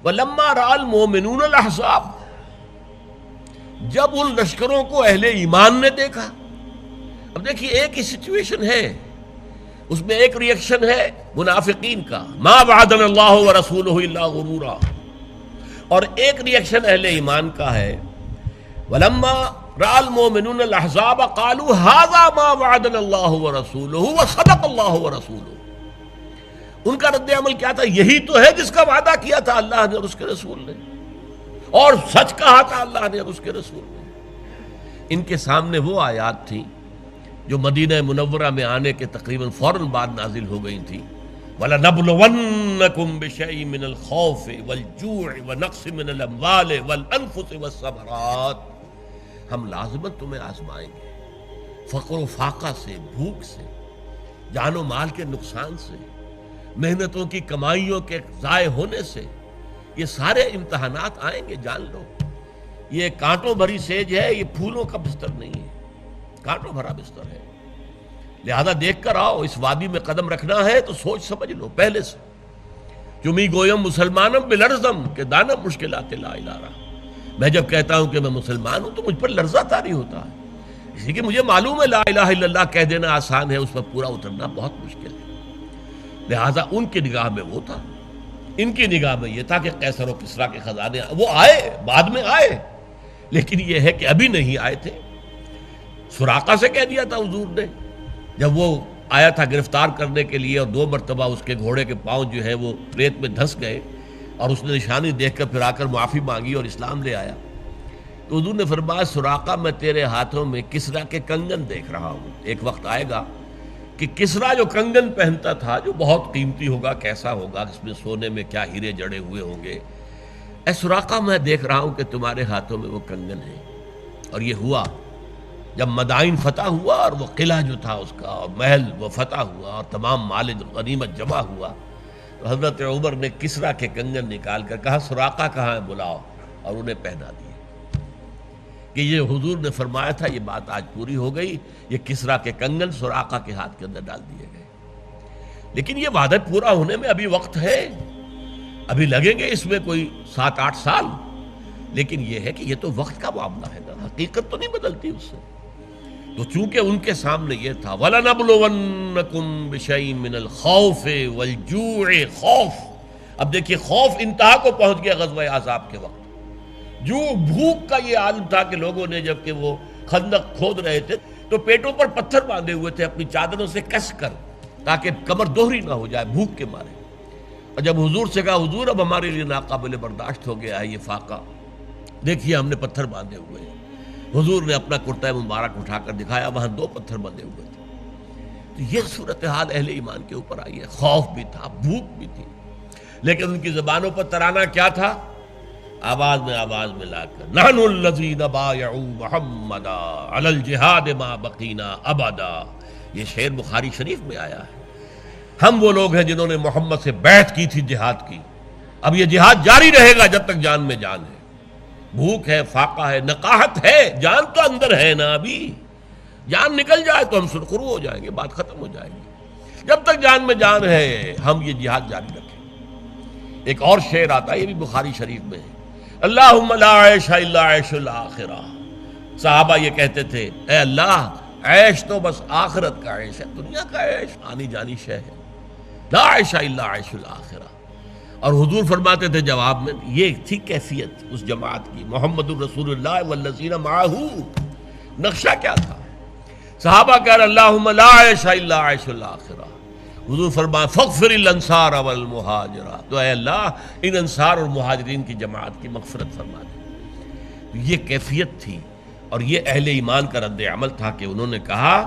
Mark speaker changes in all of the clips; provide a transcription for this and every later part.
Speaker 1: وَلَمَّا رَأَى الْمُؤْمِنُونَ الْأَحْزَابَ، جب ان لشکروں کو اہل ایمان نے دیکھا. اب دیکھیے ایک ہی سچویشن ہے، اس میں ایک ریئیکشن ہے منافقین کا، ما وعدنا اللہ ورسولہ الا غرورا، اور ایک ریئیکشن اہل ایمان کا ہے، ولما رأى المؤمنون الاحزاب قالوا هذا ما وعدنا اللہ ورسولہ وصدق اللہ ورسولہ. ان کا رد عمل کیا تھا؟ یہی تو ہے جس کا وعدہ کیا تھا اللہ نے اور اس کے رسول نے، اور سچ کہا تھا اللہ نے اور اس کے رسول نے. ان کے سامنے وہ آیات تھیں جو مدینہ منورہ میں آنے کے تقریباً فوراً بعد نازل ہو گئی تھیں. وَلَنَبْلُوَنَّكُمْ بِشَيْءٍ مِّنَ الْخَوْفِ وَالْجُوعِ وَنَقْصٍ مِّنَ الْأَمْوَالِ وَالْأَنفُسِ وَالثَّمَرَاتِ، ہم لازماً تمہیں آزمائیں گے، فقر و فاقہ سے، بھوک سے، جان و مال کے نقصان سے، محنتوں کی کمائیوں کے ضائع ہونے سے. یہ سارے امتحانات آئیں گے، جان لو. یہ کانٹوں بھری سیج ہے، یہ پھولوں کا بستر نہیں ہے، کانٹوں بھرا بستر ہے. لہذا دیکھ کر آؤ، اس وادی میں قدم رکھنا ہے تو سوچ سمجھ لو پہلے سے. چمی گویم مسلمانم بلرزم کہ دانا مشکلات لا الہ رہا. میں جب کہتا ہوں کہ میں مسلمان ہوں تو مجھ پر لرزہ طاری ہوتا ہے، اس لیے کہ مجھے معلوم ہے لا الہ الا اللہ کہہ دینا آسان ہے، اس پر پورا اترنا بہت مشکل ہے. لہذا ان کی نگاہ میں وہ تھا، ان کی نگاہ میں یہ تھا کہ قیصر و کسریٰ کے خزانے وہ آئے، بعد میں آئے، لیکن یہ ہے کہ ابھی نہیں آئے تھے. سراقہ سے کہہ دیا تھا حضور نے جب وہ آیا تھا گرفتار کرنے کے لیے، اور 2 مرتبہ اس کے گھوڑے کے پاؤں جو ہے وہ ریت میں دھنس گئے، اور اس نے نشانی دیکھ کر پھر آ کر معافی مانگی اور اسلام لے آیا. تو حضور نے فرمایا سراقہ میں تیرے ہاتھوں میں کسریٰ کے کنگن دیکھ رہا ہوں. ایک وقت آئے گا کہ کسریٰ جو کنگن پہنتا تھا جو بہت قیمتی ہوگا، کیسا ہوگا، اس میں سونے میں کیا ہیرے جڑے ہوئے ہوں گے، اے سراقہ میں دیکھ رہا ہوں کہ تمہارے ہاتھوں میں وہ کنگن ہیں. اور یہ ہوا جب مدائن فتح ہوا، اور وہ قلعہ جو تھا اس کا اور محل وہ فتح ہوا، اور تمام مال غنیمت جمع ہوا، تو حضرت عمر نے کسریٰ کے کنگن نکال کر کہا سراقہ کہاں ہے، بلاؤ، اور انہیں پہنا دیے. کہ یہ حضور نے فرمایا تھا یہ بات آج پوری ہو گئی. یہ کسریٰ کے کنگن سراقہ کے ہاتھ کے اندر ڈال دیے گئے. لیکن یہ وعدہ پورا ہونے میں ابھی وقت ہے، ابھی لگیں گے اس میں کوئی 7-8 سال. لیکن یہ ہے کہ یہ تو وقت کا معاملہ ہے نا، حقیقت تو نہیں بدلتی اس سے. تو چونکہ ان کے سامنے یہ تھا وَلَنَبْلُوَنَّكُمْ بِشَيْءٍ مِّنَ الْخَوْفِ وَالْجُوعِ، خوف. اب دیکھیے خوف انتہا کو پہنچ گیا غزوہ احزاب کے وقت. جو بھوک کا یہ عالم تھا کہ لوگوں نے جب کہ وہ خندق کھود رہے تھے تو پیٹوں پر پتھر باندھے ہوئے تھے اپنی چادروں سے کس کر، تاکہ کمر دوہری نہ ہو جائے بھوک کے مارے. اور جب حضور سے کہا حضور اب ہمارے لیے ناقابل برداشت ہو گیا ہے یہ فاقہ، دیکھیے ہم نے پتھر باندھے ہوئے ہیں. حضور نے اپنا کرتا مبارک اٹھا کر دکھایا، وہاں 2 پتھر بندھے ہوئے تھے. تو یہ صورتحال اہل ایمان کے اوپر آئی ہے. خوف بھی تھا، بھوک بھی تھی، لیکن ان کی زبانوں پر ترانہ کیا تھا؟ آواز میں لا کر نحن الذین بایعوا محمدا علی الجہاد ما بقینا ابدا. یہ شعر بخاری شریف میں آیا ہے. ہم وہ لوگ ہیں جنہوں نے محمد سے بیعت کی تھی جہاد کی، اب یہ جہاد جاری رہے گا جب تک جان میں جان ہے. بھوک ہے، فاقہ ہے، نقاہت ہے، جان تو اندر ہے نا. ابھی جان نکل جائے تو ہم سرخرو ہو جائیں گے، بات ختم ہو جائے گی. جب تک جان میں جان ہے ہم یہ جہاد جاری رکھیں. ایک اور شعر آتا ہے، یہ بھی بخاری شریف میں ہے، اللہم لا عیش الا عیش الآخرہ. صحابہ یہ کہتے تھے اے اللہ عیش تو بس آخرت کا عیش ہے، دنیا کا عیش آنی جانی شے ہے. لا عیش الا عیش الآخرہ. اور حضور فرماتے تھے جواب میں، یہ تھی کیفیت اس جماعت کی، محمد الرسول اللہ والذین معہ. نقشہ کیا تھا؟ صحابہ کہہ رہے اللہم لا عیش الا عیش الآخرہ. حضور فرمایا فاغفر الانصار والمہاجرہ، تو اے اللہ ان انصار اور مہاجرین کی جماعت کی مغفرت فرما دے. یہ کیفیت تھی، اور یہ اہل ایمان کا رد عمل تھا کہ انہوں نے کہا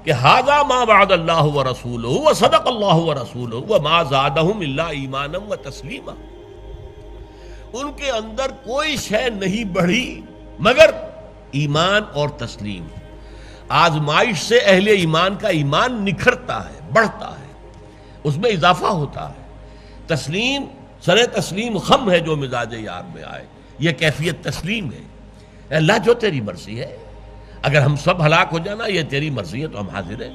Speaker 1: کہ ھذا ما وعد اللہ ورسولہ وصدق اللہ ورسولہ وما زادہم الا ایمانا وتسلیما. ان کے اندر کوئی شے نہیں بڑھی مگر ایمان اور تسلیم. آزمائش سے اہل ایمان کا ایمان نکھرتا ہے، بڑھتا ہے، اس میں اضافہ ہوتا ہے. تسلیم سر تسلیم خم ہے جو مزاج یار میں آئے. یہ کیفیت تسلیم ہے. اللہ جو تیری مرضی ہے، اگر ہم سب ہلاک ہو جانا یہ تیری مرضی ہے تو ہم حاضر ہیں.